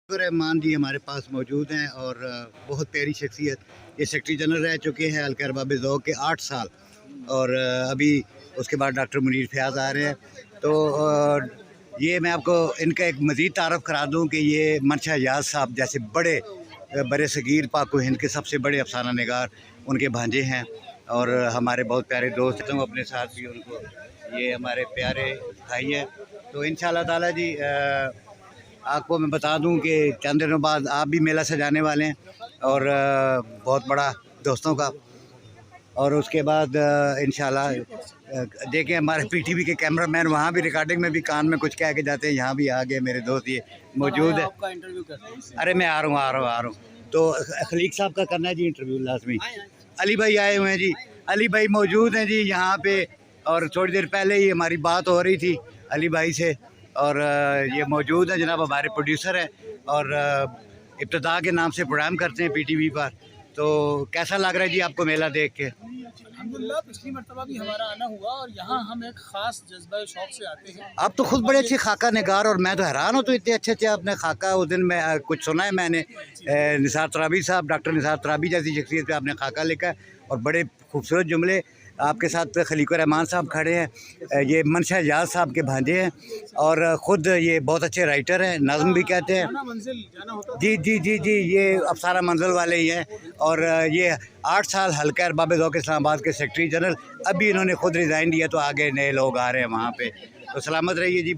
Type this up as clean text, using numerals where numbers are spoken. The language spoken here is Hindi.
रहमान जी हमारे पास मौजूद हैं और बहुत प्यारी शख्सियत। ये सेक्रेटरी जनरल रह चुके हैं हल्का अरबाब ज़ौक़ के 8 साल और अभी उसके बाद डॉक्टर मुनीर फयाज़ आ रहे हैं। तो ये मैं आपको इनका एक मज़ीद तारफ़ करा दूँ कि ये मंशा याज़ साहब जैसे बड़े सगीर पाक हिंद के सबसे बड़े अफसाना निगार उनके भांजे हैं और हमारे बहुत प्यारे दोस्त हैं अपने साथ भी उनको। ये हमारे प्यारे भाई हैं। तो इंशाअल्लाह ताला जी आपको मैं बता दूं कि चंद दिनों बाद आप भी मेला सजाने वाले हैं और बहुत बड़ा दोस्तों का। और उसके बाद इंशाल्लाह देखें हमारे पीटीवी के कैमरामैन वहाँ भी रिकॉर्डिंग में भी कान में कुछ कह के जाते हैं। यहाँ भी आ गए मेरे दोस्त, ये मौजूद है। अरे मैं आ रहा हूँ। तो खलीक साहब का करना है जी इंटरव्यू लाजमी। अली भाई आए हुए हैं जी, अली भाई मौजूद हैं जी यहाँ पे। और थोड़ी देर पहले ही हमारी बात हो रही थी अली भाई से और ये मौजूद है जनाब हमारे प्रोड्यूसर हैं और इब्तिदा के नाम से प्रोग्राम करते हैं पीटीवी पर। तो कैसा लग रहा है जी आपको मेला देख के? अल्हम्दुलिल्लाह पिछली मरतबा भी हमारा आना हुआ और यहाँ हम एक ख़ास जज्बा शौक़ से आते हैं। आप तो खुद बड़े अच्छे खाका निगार और मैं तो हैरान हूँ। तो इतने अच्छे आपने खाका उस दिन में कुछ सुना है मैंने निसार तराबी साहब, डॉक्टर निसार तराबी जैसी शख्सियत पे आपने खाका लिखा है और बड़े खूबसूरत जुमले। आपके साथ खलीकुर रहमान साहब खड़े हैं, ये मंशा याज़ साहब के भांजे हैं और ख़ुद ये बहुत अच्छे राइटर हैं, नज़्म भी कहते हैं। जी, ये अफसाना मंजिल वाले ही हैं और ये 8 साल हल्का अरबाब ज़ौक़ इस्लामाबाद के सेक्रेटरी जनरल। अभी इन्होंने खुद रिज़ाइन दिया तो आगे नए लोग आ रहे हैं वहाँ पे। तो सलामत रहिए जी।